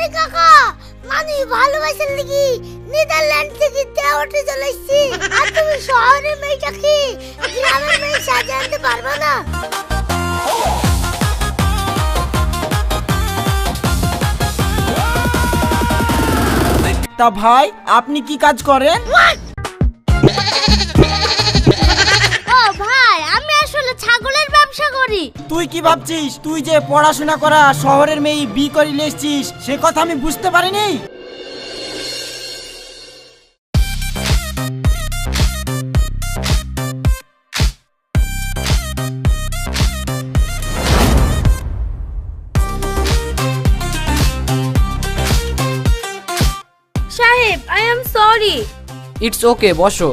আরে কাকা, মানুষ ভালোবাসার লাগি নেদারল্যান্ড থেকে দেওয়াতে চলে এসেছি। আর তুমি শহরের মেয়েটাকে গ্রামের মেয়ে সাজিয়ে আনতে পারবে না। তা ভাই, আপনি কি কাজ করেন? ও ভাই, আমি আসলে ছাগলের ব্যবসা করি। তুই কি ভাবছিস তুই যে পড়াশোনা করা শহরের মেয়ে বি করে এসেছিস সে কথা আমি বুঝতে পারিনি? সাহেব, I am sorry. It's okay, বসো।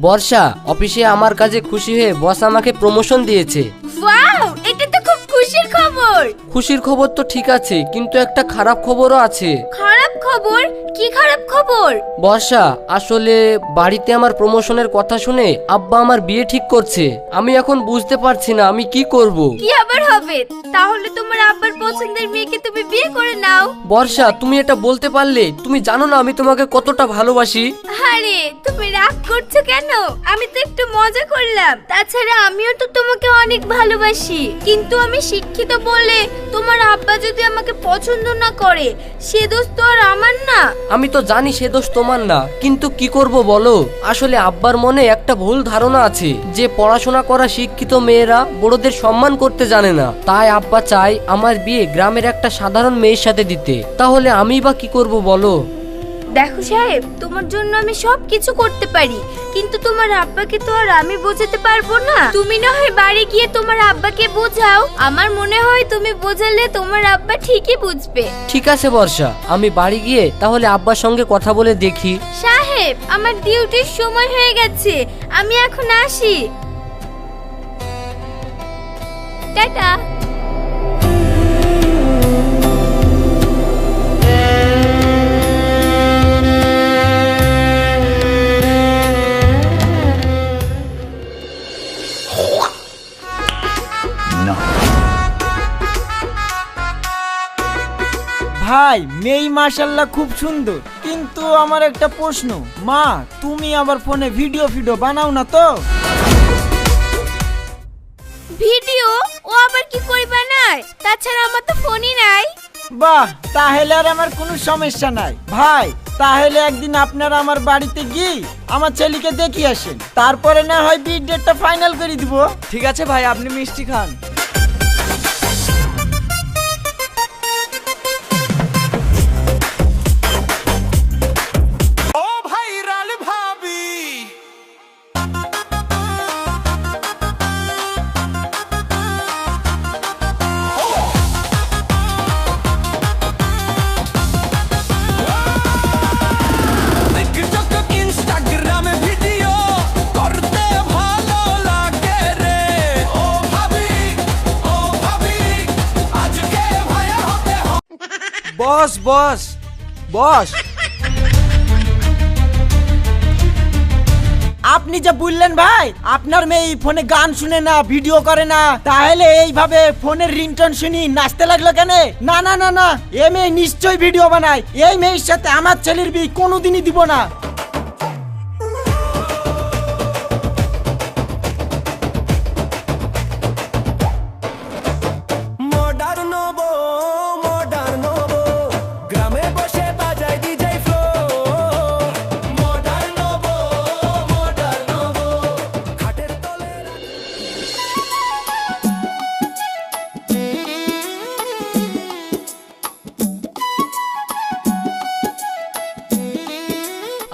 বর্ষা, অফিসে আমার কাজে খুশি হয়ে বস আমাকে প্রমোশন দিয়েছে। ওয়াও, এটা তো খুব খুশির খবর। খুশির খবর তো ঠিক আছে, কিন্তু একটা খারাপ খবরও আছে। খারাপ খবর? কি খারাপ খবর? বর্ষা, আসলে বাড়িতে আমার প্রমোশনের কথা শুনে আব্বা আমার বিয়ে ঠিক করছে। আমি এখন বুঝতে পারছি না আমি কি করব। কি আবার হবে? তাহলে তোমার আব্বার পছন্দের মেয়েকে তুমি বিয়ে করে নাও। বর্ষা, তুমি এটা বলতে পারলে? তুমি জানো না আমি তোমাকে কতটা ভালোবাসি। আরে তুমি রাগ করছো কেন? আমি তো একটু মজা করলাম। তাছাড়া আমিও তো তোমাকে অনেক ভালোবাসি। কিন্তু আমি শিক্ষিত বলে তোমার আব্বা যদি আমাকে পছন্দ না করে, সে দোষ তো আর আমার না। আমি তো জানি সে দোষ তোমার না, কিন্তু কি করব বলো? আসলে আব্বার মনে একটা ভুল ধারণা আছে যে পড়াশোনা করা শিক্ষিত মেয়েরা বড়দের সম্মান করতে জানে না। তাই আব্বা চায় আমার বিয়ে গ্রামের একটা সাধারণ মেয়ের সাথে দিতে। তাহলে আমি বা কি করব বলো? দেখো সাহেব, তোমার জন্য আমি সব কিছু করতে পারি, কিন্তু তোমার আব্বাকে তো আর আমি বোঝাতে পারবো না। তুমি না হয় বাড়ি গিয়ে তোমার আব্বাকে বোঝাও। আমার মনে হয় তুমি বোঝালে তোমার আব্বা ঠিকই বুঝবে। ঠিক আছে বর্ষা, আমি বাড়ি গিয়ে তাহলে আব্বার সঙ্গে কথা বলে দেখি। সাহেব, আমার ডিউটির সময় হয়ে গেছে, আমি এখন আসি। টাটা। ভাই, মেয়ে মাশাআল্লাহ খুব সুন্দর, কিন্তু আমার একটা প্রশ্ন। মা, তুমি আবার ফোনে ভিডিও বানাও না তো? ভিডিও ও আবার কি করে বানায়? তাছাড়া আমার তো ফোনই নাই। বাহ, তাহলে আর আমার কোনো সমস্যা নাই। ভাই, তাহলে একদিন আপনারা আমার বাড়িতে গিয়ে আমার ছেলেকে দেখিয়ে আসেন, তারপরে না হয় বিয়ের ডেটটা ফাইনাল করে দিব। ঠিক আছে ভাই, আপনি মিষ্টি খান। বস বস বস, আপনি যে বললেন ভাই আপনার মেয়ে ফোনে গান শুনে না, ভিডিও করে না, তাহলে এইভাবে ফোনের রিংটোন শুনি নাচতে লাগলো কেন? না না না না, এই মেয়ে নিশ্চয়ই ভিডিও বানায়। এই মেয়ের সাথে আমার ছেলের বিয়ে কোনোদিনই দিব না।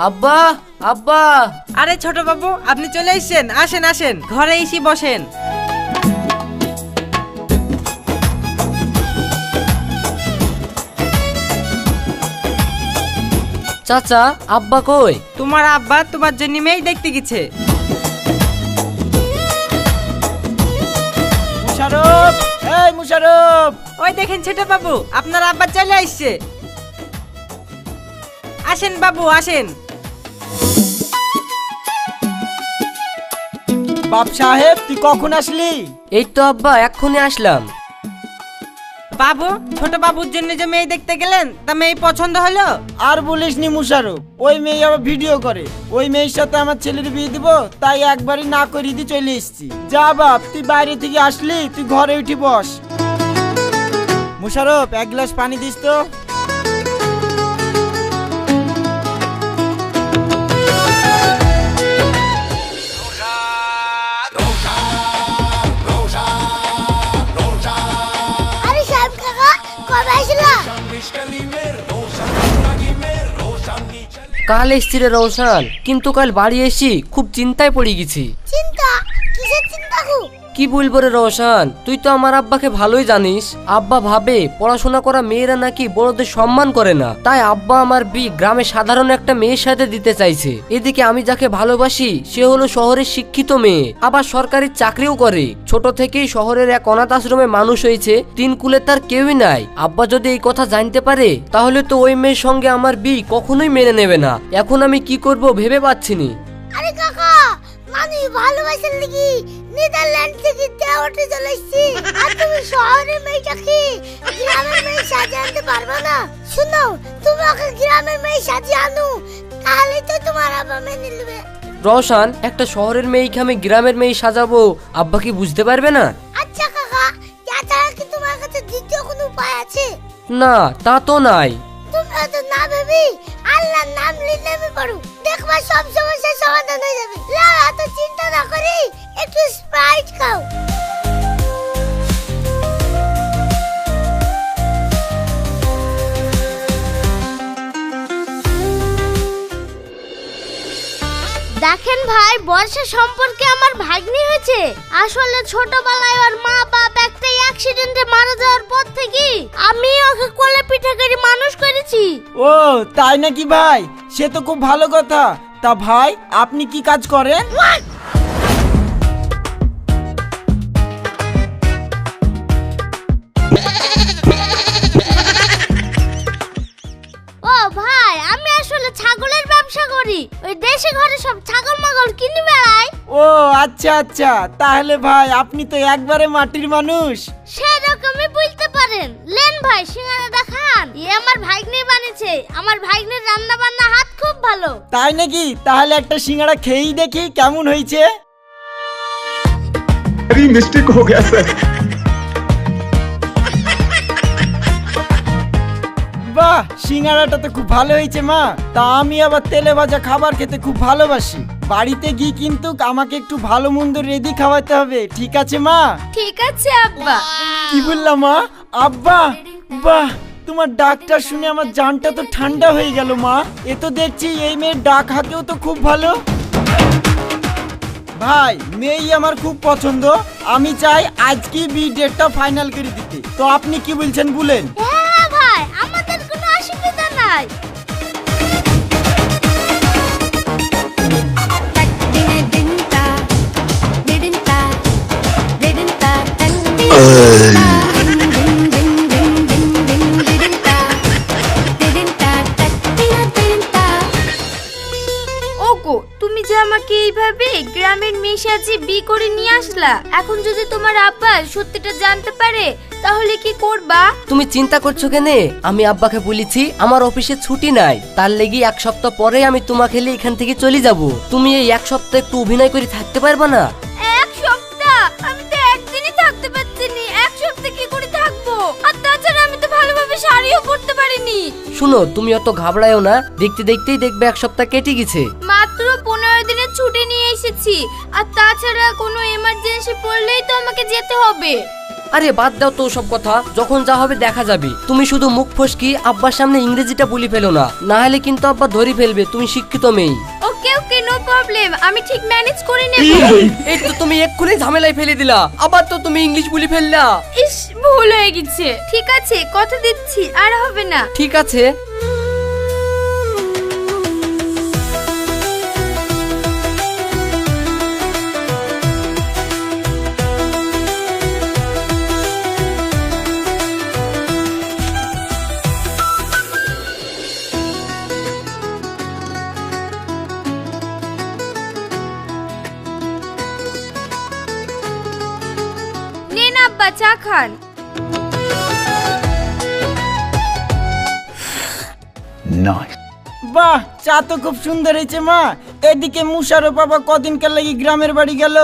আব্বা, আব্বা। আরে ছোট বাবু, আপনি চলে এসেছেন। আসেন আসেন, ঘরে এসে বসেন। চাচা, আব্বা কই? তোমার আব্বা তোমার জন্য মেয়ে দেখতে গেছে। মুশারফ, এই মুশারফ। ওই দেখেন ছোট বাবু, আপনার আব্বা চলে আসছে। আসেন বাবু, আসেন। বাপ সাহেব, তুই কখন আসলি? এই তো আব্বা এক্ষুনি আসলাম। বাবু, ছোট বাবুর জন্য যে মেয়ে দেখতে গেলেন, তা মেয়ে পছন্দ হলো? আর বলিস নি মুশারফ, ওই মেয়ে আবার ভিডিও করে। ওই মেয়ের সাথে আমার ছেলের বিয়ে দিব, তাই একবারই না করে দিয়ে চলে এসেছি। যা বাপ, তুই বাইরে থেকে আসলি, তুই ঘরে উঠি বস। মুশারফ, এক গ্লাস পানি দিস তো। আরে সাহেব কাকা, কবে আসলা? কাল এসছি রে রওশান, কিন্তু কাল বাড়ি এসি খুব চিন্তায় পড়ে গেছি। চিন্তা? কিসের চিন্তা গো? কি বলবো রে রওশান, তুই তো আমার আব্বাকে ভালোই জানিস। আব্বা ভাবে পড়াশোনা করা মেয়েরা নাকি বড়দের সম্মান করে না, তাই আব্বা আমার গ্রামে সাধারণ একটা মেয়ের সাথে দিতে চাইছে। এদিকে আমি যাকে ভালোবাসি সে হলো শহরের শিক্ষিত মেয়ে, আবার সরকারি চাকরিও করে। ছোট থেকেই শহরের এক অনাথ আশ্রমে মানুষ হয়েছে, তিন কুলে তার কেউই নাই। আব্বা যদি এই কথা জানতে পারে তাহলে তো ওই মেয়ের সঙ্গে আমার বিয়ে কখনোই মেনে নেবে না। এখন আমি কি করব ভেবে পাচ্ছিনি। আরে কাকা, মানুষ ভালোবাসার লাগি নেদারল্যান্ড থেকে দেওয়াতে চলে এসেছি, আর তুমি শহরের মেয়েটাকে গ্রামের মেয়ে সাজিয়ে আনতে পারবে না? শুনো, তুমি ওকে গ্রামের মেয়ে সাজিয়ে আনো, তাহলে তো তোমার আব্বা মেনে নেবে। রওশান, একটা শহরের মেয়েকে আমি গ্রামের মেয়ে সাজাবো, আব্বা কি বুঝতে পারবে না? আচ্ছা কাকা, তাছাড়া কি তোমার কাছে দ্বিতীয় কোনো উপায় আছে? না, তা তো নাই। তুমি তো না ভেবে আল্লাহর নাম নিলে পারো, দেখবা সব সমস্যার সমাধান হয়ে যাবে। লাও, এত চিন্তা না করে একটু স্প্রাইট খাও। দেখেন ভাই, বর্ষা সম্পর্কে আমার ভাগ্নি হয়েছে। আসলে ছোটবেলায় ওর মা বাবা একটা অ্যাক্সিডেন্টে মারা যাওয়ার পর থেকে আমি ওকে কোলে পিঠে করে মানুষ করেছি। ও তাই নাকি ভাই, সে তো খুব ভালো কথা। তা ভাই, আপনি কি কাজ করেন? ও ভাই, আমি আসলে ছাগলের ব্যবসা করি। ওই দেশে ঘরে সব ছাগল মাগল কিনে বেড়াই। ও আচ্ছা আচ্ছা, তাহলে ভাই আপনি তো একবারে মাটির মানুষ। সেরকমই বলতে পারেন। লেন ভাই, সিঙ্গারা দেখান। আমার ভাগ্নি বানিয়েছে। আমার ভাগ্নির রান্না বান্না হাত খুব ভালো। তাই নাকি? তাহলে একটা সিঙ্গারা খেয়েই দেখি কেমন হয়েছে। अरे मिस्टेक हो गया सर। বাহ, সিঙ্গারাটা তো খুব ভালো হয়েছে মা। তা আমি আবার তেলে ভাজা খাবার খেতে খুব ভালোবাসি। বাড়িতে গিয়ে কিন্তু আমাকে একটু ভালো মন্দ রেডি খাওয়াতে হবে, ঠিক আছে মা? ঠিক আছে আব্বা। কি বললাম মা? আব্বা? বাহ, তোমার ডাকটা শুনে আমার জানটা তো ঠান্ডা হয়ে গেল মা। এ তো দেখছি এই মেয়ের ডাক হাতেও তো খুব ভালো। ভাই, মেয়েই আমার খুব পছন্দ। আমি চাই আজকে বি ডেটটা ফাইনাল করে দিতে। তো আপনি কি বলছেন বলেন? হ্যাঁ ভাই, আমাদের কোনো অসুবিধা নাই। ওগো, তুমি যে আমাকে এইভাবে গ্রামের মেয়ে সাজিয়ে বিয়ে করে নিয়ে আসলা, এখন যদি তোমার আব্বা সত্যিটা জানতে পারে তাহলে কি করবা? তুমি চিন্তা করছো কেনে? আমি আব্বাকে বলেছি আমার অফিসে ছুটি নাই, তার লেগে এক সপ্তাহ পরে আমি তোমাকে নিয়ে এখান থেকে চলে যাব। তুমি এই এক সপ্তাহ একটু অভিনয় করে থাকতে পারবে না? এক সপ্তাহ? আমি তো একদিনই থাকতে পারছি না। এক সপ্তাহ কি করে থাকবো? আর তাছাড়া আমি তো ভালোভাবে শাড়িও পরতে পারিনি। শুনো, তুমি অত ঘাবড়ায়ও না, দেখতে দেখতেই দেখবে এক সপ্তাহ কেটে গেছে। মাত্র 15 দিনের ছুটি নিয়ে এসেছি, আর তাছাড়া কোনো এমার্জেন্সি পড়লেই তো আমাকে যেতে হবে। আরে বাদ দাও তো সব কথা, যখন যা হবে দেখা যাবে। তুমি শুধু মুখ ফসকি আব্বার সামনে ইংরেজিটা বলি ফেলো না, না হলে কিন্তু আব্বা ধরে ফেলবে তুমি শিক্ষিত মেয়ে। ওকে ওকে, নো প্রবলেম, আমি ঠিক ম্যানেজ করে নেব। এই তো তুমি এক্ষুনি ঝামেলায় ফেলে দিলা, আবার তো তুমি ইংলিশ বলি ফেললা। ইস, ভুল হয়ে গেছে। ঠিক আছে, কথা দিচ্ছি আর হবে না। ঠিক আছে। আব্বা চা খান। বাহ, চা তো খুব সুন্দর হয়েছে মা। এদিকে মুশারো বাবা কদিনকার লাগি গ্রামের বাড়ি গেল।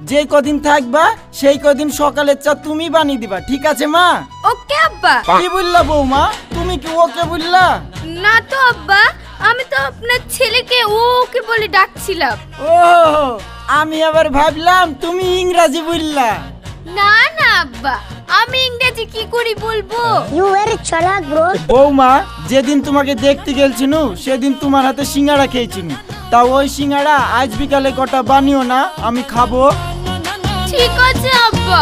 যে কদিন থাকবা সেই কদিন সকালের চা তুমি বানিয়ে দিবা, ঠিক আছে মা? ওকে আব্বা। কি বললা বৌমা, তুমি কি ওকে বললা? না তো আব্বা, আমি তো আপনার ছেলেকে ওকে বলে ডাকছিলাম। ও, আমি আবার ভাবলাম তুমি ইংরাজি বললা। না না আব্বা, আমি ইংরেজি কি করে বলবো? ইউ ভেরি চালাক ব্রো। বৌমা, যেদিন তোমাকে দেখতে গেলছিনু সেদিন তোমার হাতে সিঙ্গাড়া খেয়েছিনু। তা ওই সিঙ্গাড়া আজ বিকালে কটা বানিও না, আমি খাবো। ঠিক আছে আব্বা।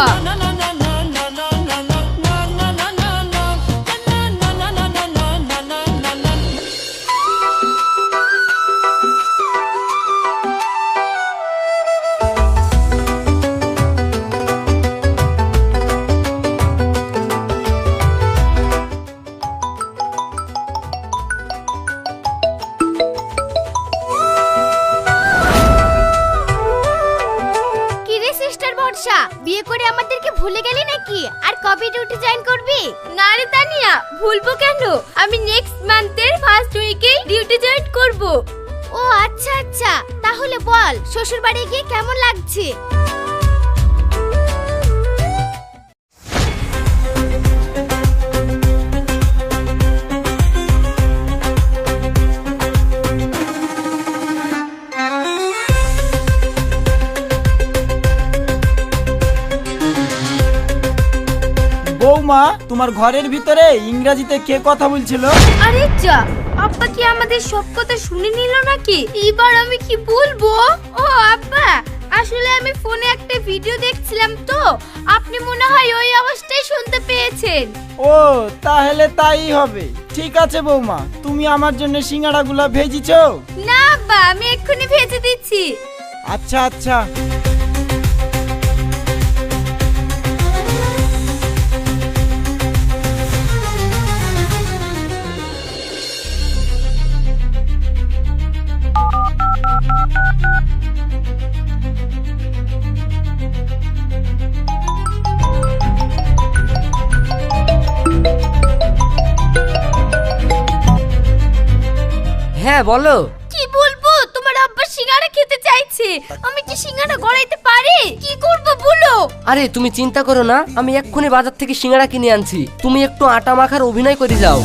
কিরে সিস্টার বর্ষা, বিয়ে করে আমাদেরকে ভুলে গেলি নাকি? আর কবে ডিউটি জয়েন করবি? না রে তানিয়া, ভুলবো কেন? আমি নেক্সট মান্থের ফার্স্ট উইকে ডিউটি জয়েন করব। ও আচ্ছা আচ্ছা, তাহলে বল শ্বশুর বাড়ি গিয়ে কেমন লাগছে? বৌমা, তোমার ঘরের ভিতরে ইংরেজিতে কে কথা বলছিল? আরে যা, আব্বা কি আমাদের সব কথা শুনে নিল নাকি? এবার আমি কি বলবো? ও আব্বা, আসলে আমি ফোনে একটা ভিডিও দেখছিলাম তো, আপনি মনে হয় ওই আওয়াজটাই শুনতে পেয়েছেন। ও, তাহলে তাই হবে। ঠিক আছে বৌমা, তুমি আমার জন্য সিঙ্গাড়াগুলা ভেজিছো? না আব্বা, আমি এক্ষুনি ভেজে দিচ্ছি। আচ্ছা আচ্ছা। হ্যাঁ বলো। কি বলবো, তোমার আব্বা সিঙ্গাড়া খেতে চাইছে। আমি কি সিঙ্গাড়া গড়াইতে পারি? কি করব বলো? আরে তুমি চিন্তা করো না, আমি এক্ষুনি বাজার থেকে সিঙ্গাড়া কিনে আনছি। তুমি একটু আটা মাখার অভিনয় করে যাও।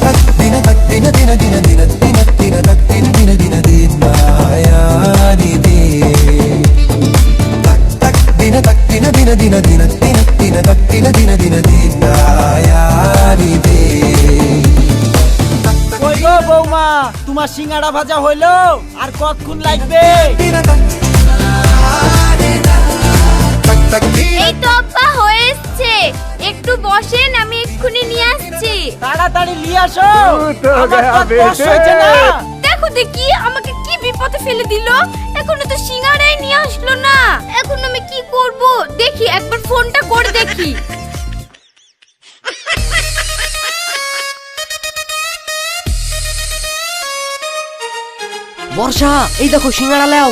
কই গো বৌমা, তোমার সিঙ্গাড়া ভাজা হইলো? আর কতক্ষণ লাগবে? এই তো আব্বা হয়ে এসছে, একটু বসেন, আমি এক্ষুনি নিয়ে আসছি। তাড়াতাড়ি নিয়ে আসো। তো আমার গয়া তো কষ্ট বেটে। হয়েছে না। দেখো দেখি আমাকে কি বিপদে ফেলে দিল। এখনো তো সিঙ্গাড়াই নিয়ে আসলো না। এখন আমি কি করব? দেখি একবার ফোনটা করে দেখি। বর্ষা, এই দেখো সিঙ্গাড়া লাও।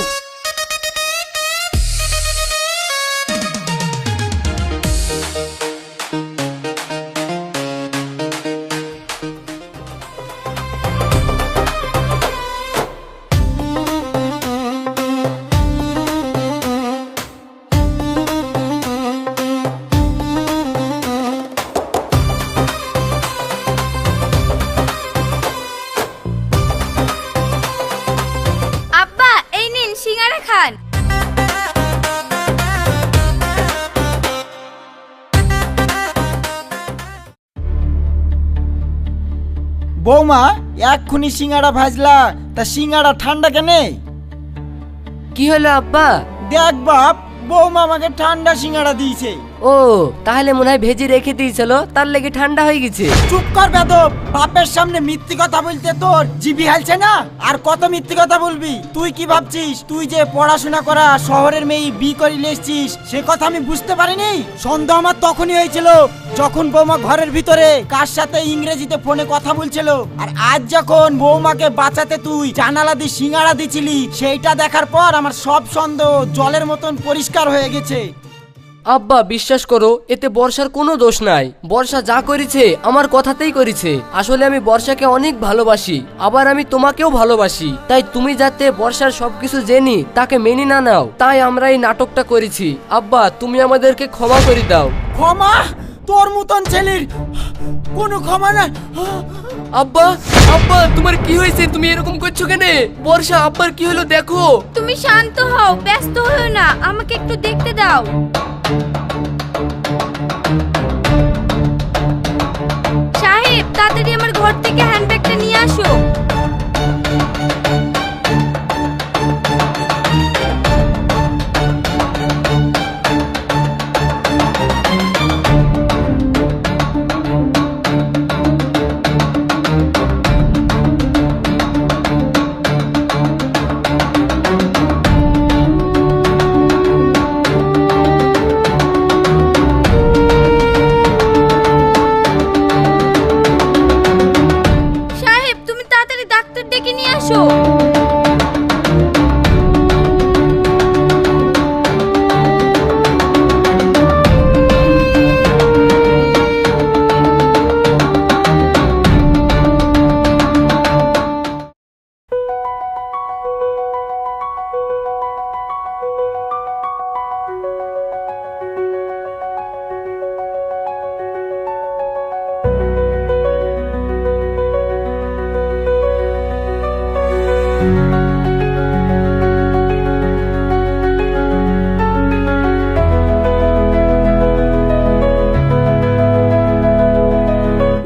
আব্বা এই নিন সিঙ্গাড়া খান। বৌমা, এক্ষুনি সিঙ্গাড়া ভাজলা, তা সিঙ্গাড়া ঠান্ডা কেনে? কি হলো আব্বা? দেখ বাপ, বৌমা আমাকে ঠান্ডা সিঙ্গাড়া দিয়েছে। ও, তাহলে মনে হয় ভেজে রেখে দিয়েছিল, তার লেগে ঠান্ডা হয়ে গেছে। চুপ কর বেদব, বাপের সামনে মিথ্যে কথা বলতে তোর জিভি হালছে না? আর কত মিথ্যে কথা বলবি? তুই কি ভাবছিস তুই যে পড়াশোনা করা শহরের মেয়ে বি করে এসছিস সে কথা আমি বুঝতে পারিনি? সন্দেহ আমার তখনই হয়েছিল যখন বৌমা ঘরের ভিতরে কার সাথে ইংরেজিতে ফোনে কথা বলছিল। আর আজ যখন বৌমাকে বাঁচাতে তুই জানালা দিয়ে সিঙ্গাড়া দিছিলি, সেইটা দেখার পর আমার সব সন্দেহ জলের মতন পরিষ্কার হয়ে গেছে। আব্বা বিশ্বাস করো, এতে বর্ষার কোনো দোষ নাই। বর্ষা যা করেছে আমার কথাতেই করেছে। আসলে আমি বর্ষাকে অনেক ভালোবাসি, আবার আমি তোমাকেও ভালোবাসি। তাই তুমি যাতে বর্ষার সবকিছু জেনে তাকে মেনে না নাও, তাই আমরা এই নাটকটা করেছি। আব্বা তুমি আমাদেরকে ক্ষমা করে দাও। ক্ষমা? তোর মতন ছেলের কোনো ক্ষমা না। আব্বা, আব্বা তোমার কি হয়েছে? তুমি এরকম করছো কেন? বর্ষা আব্বার কি হলো দেখো। তুমি শান্ত হও, ব্যস্ত হও না, আমাকে একটু দেখতে দাও। সাহেব, তাড়াতাড়ি আমার ঘর থেকে হ্যান্ডব্যাগটা নিয়ে আসো। সাহেব, তুমি তাড়াতাড়ি ডাক্তার ডেকে নিয়ে আসো।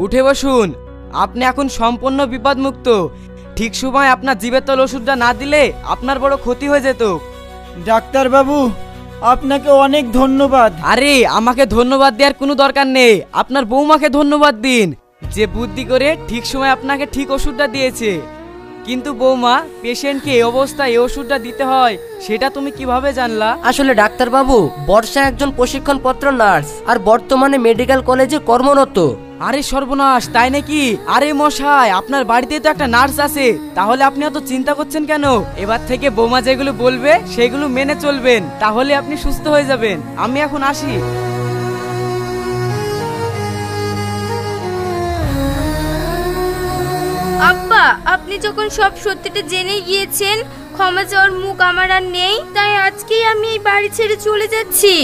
উঠে বসুন। আপনি এখন সম্পূর্ণ বিপদমুক্ত। ঠিক সময় আপনার জিবেতল ওষুধটা না দিলে আপনার বড় ক্ষতি হয়ে যেত। ডাক্তার বাবু, আপনাকে অনেক ধন্যবাদ। আরে আমাকে ধন্যবাদ দেওয়ার কোনো দরকার নেই, আপনার বৌমাকে ধন্যবাদ দিন, যে বুদ্ধি করে ঠিক সময় আপনাকে ঠিক ওষুধটা দিয়েছে। কিন্তু বৌমা, পেশেন্টকে এই অবস্থায় এই ওষুধটা দিতে হয় সেটা তুমি কিভাবে জানলা? আসলে ডাক্তার বাবু, বর্ষা একজন প্রশিক্ষণপত্র নার্স আর বর্তমানে মেডিকেল কলেজে কর্মরত। আরে সর্বনাশ, তাই নাকি? আরে মশাই, আপনার বাড়িতে তো একটা নার্স আছে, তাহলে আপনি অত চিন্তা করছেন কেন? এবার থেকে বৌমা যেগুলো বলবে সেগুলো মেনে চলবেন, তাহলে আপনি সুস্থ হয়ে যাবেন। আমি এখন আসি। আব্বা, আপনি যখন সব সত্যিটা জেনে গিয়েছেন, ক্ষমা চাওয়ার মুখ আমার আর নেই। তাই আজকেই আমি এই বাড়ি ছেড়ে চলে যাচ্ছি।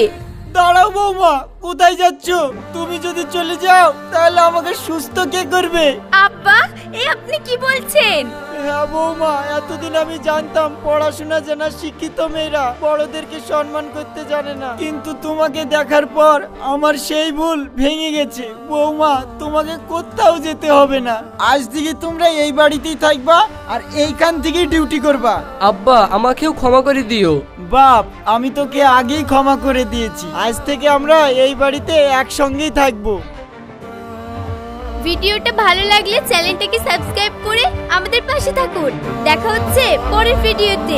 দাঁড়াও বৌমা, কোথায় যাচ্ছ? তুমি যদি চলে যাও তাহলে আমাকে সুস্থ কে করবে? আব্বা, এই আপনি কি বলছেন? হ্যাঁ বৌমা, এতদিন আমি জানতাম পড়াশোনা জানা শিক্ষিত মেয়েরা বড়দেরকে সম্মান করতে জানে না, কিন্তু তোমাকে দেখার পর আমার সেই ভুল ভেঙে গেছে। বৌমা, তোমাকে কোথাও যেতে হবে না। আজ থেকে তোমরা এই বাড়িতেই থাকবা আর এইখান থেকেই ডিউটি করবা। আব্বা আমাকেও ক্ষমা করে দিও। বাপ, আমি তোকে আগেই ক্ষমা করে দিয়েছি। আজ থেকে আমরা এই বাড়িতে একসঙ্গেই থাকবো। ভিডিওটা ভালো লাগলে চ্যানেলটাকে সাবস্ক্রাইব করে আমাদের পাশে থাকুন। দেখা হচ্ছে পরের ভিডিওতে।